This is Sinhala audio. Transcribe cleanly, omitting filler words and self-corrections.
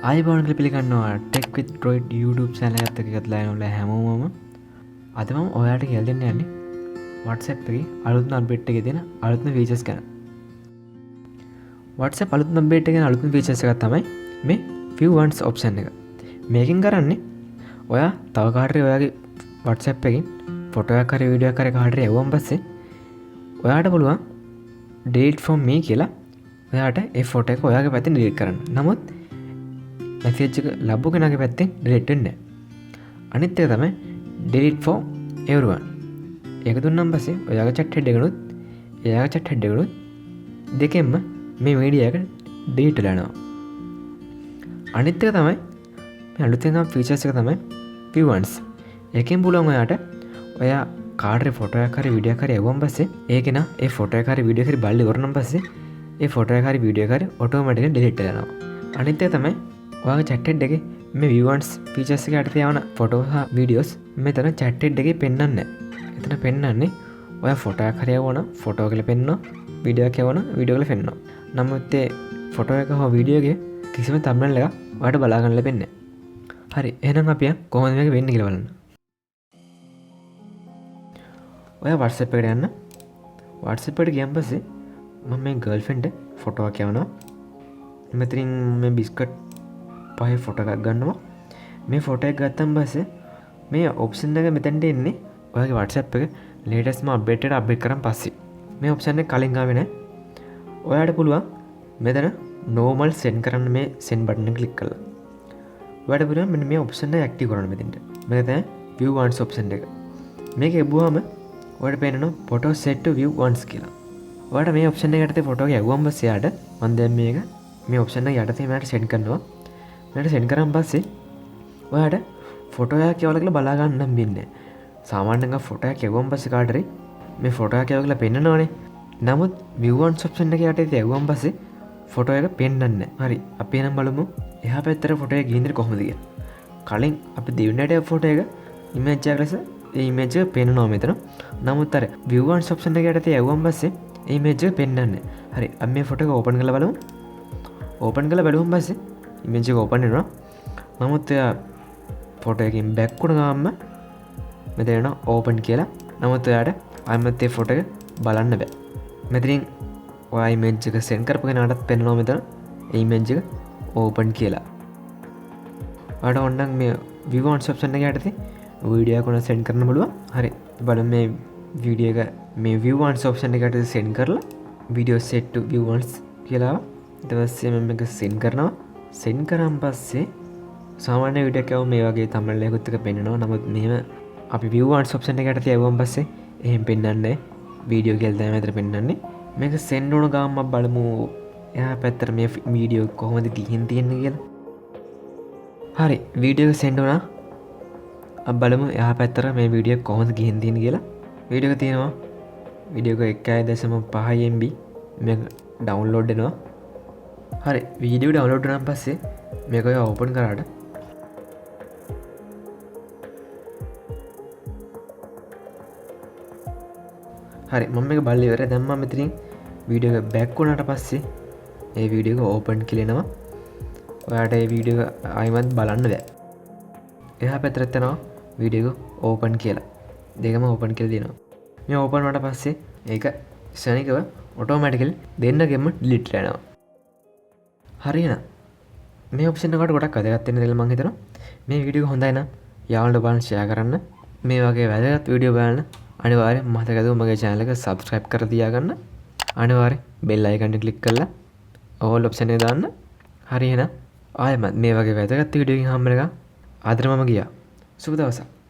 ආයිබෝන් කියලා පිළිගන්නවා ටෙක් විත් ඩ්‍රොයිඩ් YouTube channel එකත් එක්ක එකතු වෙලා ඉන්න හැමෝම අද මම ඔයාලට කියලා දෙන්න යන්නේ Whatsapp එකේ අලුත්ම අප්ඩේට් එකේ තියෙන අලුත්ම features ගැන. Whatsapp අලුත්ම අප්ඩේට් එකේ අලුත්ම features එකක් තමයි මේ view once option එක. මේකෙන් කරන්නේ ඔයා තව කාටරි ඔයාගේ WhatsApp එකකින් ෆොටෝ එකක් හරි වීඩියෝ එකක් හරි කාටරි එවුවම පස්සේ ඔයාට පුළුවන් delete from me කියලා ඔයාට ඒ ෆොටෝ එක ඔයාගේ පැත්තෙන් delete කරන්න. නමුත් මැසේජ් එක ලැබු කෙනාගේ පැත්තෙන් delete වෙන්නේ නැහැ. අනිත් එක තමයි delete for everyone. ඒක දුන්නාම පස්සේ ඔයාගේ chat head එකනොත් එයාගේ chat head එකනොත් දෙකෙන්ම මේ මීඩියා එක delete වෙලා යනවා. අනිත් එක තමයි මේ අලුතෙන් ආපු features එක තමයි view once. ඒකෙන් පුළුවන් ඔයාට ඔයා කාටරි ෆොටෝ එකක් හරි වීඩියෝ එකක් හරි එවුවම පස්සේ ඒක නා ඒ ෆොටෝ එක හරි වීඩියෝ එක හරි බලලා ඉවරනම් පස්සේ ඒ ෆොටෝ එක හරි වීඩියෝ එක හරි ඔටෝමැටිකලි delete වෙලා යනවා. අනිත් එක තමයි ඔයාගේ chat head එකේ මේ view once features එක යටතේ යවන ෆොටෝ හා වීඩියෝස් මෙතන chat head එකේ පෙන්වන්නේ නැහැ. එතන පෙන්වන්නේ ඔයා ෆොටෝ එකක් හරි යවන ෆොටෝ එකල පෙන්වනවා වීඩියෝ එකක් යවන වීඩියෝ එකල පෙන්වනවා. නමුත් ඒ ෆොටෝ එක හෝ වීඩියෝ එකේ කිසිම thumbnail එකක් ඔයාලට බලා ගන්න ලැබෙන්නේ නැහැ. හරි එහෙනම් අපි කොහොමද මේක වෙන්නේ කියලා බලන්න. ඔයා WhatsApp එකට යන්න. WhatsApp එකට ගියන් පස්සේ මම මේ ගර්ල්ෆ්‍රෙන්ඩ් ෆොටෝ එකක් යවනවා. මෙතනින් මේ බිස්කට් පහේ ෆොටෝ එකක් ගන්නවා. මේ ෆොටෝ එක ගත්තන් පස්සේ මේ ඔප්ෂන් එක මෙතනට එන්නේ ඔයාගේ WhatsApp එක ලේටස්ට්ම අප්ඩේට් එකට අප්ඩේට් කරන් පස්සේ. මේ ඔප්ෂන් එක කලින් ආවේ නැහැ. ඔයාට පුළුවන් මෙතන normal send කරන්න මේ send button එක ක්ලික් කරලා. ඔයාට පුළුවන් මෙන්න මේ ඔප්ෂන් එක ඇක්ටිව් කරන්න මෙතනට. මේක තමයි view once ඔප්ෂන් එක. මේක එබුවාම ඔයාට පේනවා photo set to view once කියලා. ඔයාට මේ ඔප්ෂන් එක යටතේ ෆොටෝ එක යවුවම පස්සේ යාට මම දැන් මේක මේ ඔප්ෂන් එක යටතේ මට send කරනවා. මට send කරන් පස්සේ ඔයාට ෆොටෝ එකක් යවලා කියලා බලා ගන්න නම් වෙන්නේ. සාමාන්‍යයෙන් ෆොටෝ එකක් යවුවම පස්සේ කාටරි මේ ෆොටෝ එකක් යවලා පෙන්නනවනේ. නමුත් view once ඔප්ෂන් එක යටතේ යවුවම පස්සේ ෆොටෝ එක පෙන්වන්නේ නැහැ. හරි අපි එනම් බලමු එහා පැත්තට ෆොටෝ එක ගිහින් කොහොමද කියලා. කලින් අපි දෙවෙනියට ෆොටෝ එක ඉමේජ් එකක් ලෙස ඒ ඉමේජ් එක පෙන්වනවා මෙතන. නමුත් අර view once ඔප්ෂන් එක යටතේ යවුවම පස්සේ ඒ ඉමේජ් එක පෙන්වන්නේ නැහැ. හරි අපි මේ ෆොටෝ එක ඕපන් කරලා බලමු. ඕපන් කරලා බලුවම පස්සේ ඉමේජ් එක ඕපන් වෙනවා. නමුත් එයා ෆොටෝ එකකින් බෑක් වුණ ගාම මෙතන එනවා ඕපන් කියලා. නමුත් ඔයාට ආයෙත් ඒ ෆොටෝ එක බලන්න බෑ. මෙතනින් ඔයා ඉමේජ් එක සෙන්ඩ් කරපු කෙනාටත් පෙන්වනවා මෙතන ඒ ඉමේජ් එක ඕපන් කියලා. ඔයාට ඕනනම් මේ view once option එක යටතේ වීඩියෝ එක උන සෙන්ඩ් කරන්න පුළුවන්. හරි බලමු මේ වීඩියෝ එක මේ view once option එක යටතේ සෙන්ඩ් කරලා video set to view once කියලා ඊට පස්සේ මම මේක සෙන්ඩ් කරනවා. සෙන්ඩ් කරාන් පස්සේ සාමාන්‍ය වීඩියෝ එකව මේ වගේ thumbnail එකකුත් එක පෙන්නනවා. නමුත් මෙහෙම අපි view once option එක යටතේ යවුවම පස්සේ එහෙම පෙන්වන්නේ නැහැ. වීඩියෝ කියලා තමයි මෙතන පෙන්වන්නේ. මේක send වුණ ගාම අපි බලමු එහා පැත්තට මේ වීඩියෝ කොහොමද ගිහින් තියෙන්නේ කියලා. හරි වීඩියෝ එක send වුණා. අපි බලමු එහා පැත්තට මේ වීඩියෝ එක කොහොමද ගිහින් තියෙන්නේ කියලා. වීඩියෝ එක තියෙනවා. වීඩියෝ එක 1.5 MB මේක ඩවුන්ලෝඩ් වෙනවා. හරි වීඩියෝ ඩවුන්ලෝඩ් වුණාන් පස්සේ මේක ඔය ඕපන් කරාට හරි මම මේක බලලා ඉවරයි. දැන් මම මෙතනින් වීඩියෝ එක බෑක් වුණාට පස්සේ ඒ වීඩියෝ එක ඕපන් කියලානවා. ඔයාට ඒ වීඩියෝ එක ආයිමත් බලන්න බෑ. එහා පැත්තට යනවා වීඩියෝ එක ඕපන් කියලා. දෙකම ඕපන් කියලා දෙනවා. මේ ඕපන් වුණාට පස්සේ ඒක ශනිකව ඔටෝමැටිකලි දෙන්නගෙම ඩිලීට් වෙනවා. හරියන මේ ඔප්ෂන් එකට ගොඩක් වැදගත් වෙන දේවල් මම හිතනවා. මේ වීඩියෝ එක හොඳයි නම් යාළුවන්ට බලන්න ෂෙයා කරන්න. මේ වගේ වැදගත් වීඩියෝ බලන්න අනිවාර්යෙන් මතක තබා මගේ channel එක subscribe කරලා තියාගන්න. අනිවාර්යෙන් bell icon එක click කරලා all option එක දාන්න. හරි එහෙනම් ආයෙත් මේ වගේ වැදගත් වීඩියෝ එකකින් හම්බ වෙනකම් අදට මම ගියා. සුබ දවසක්.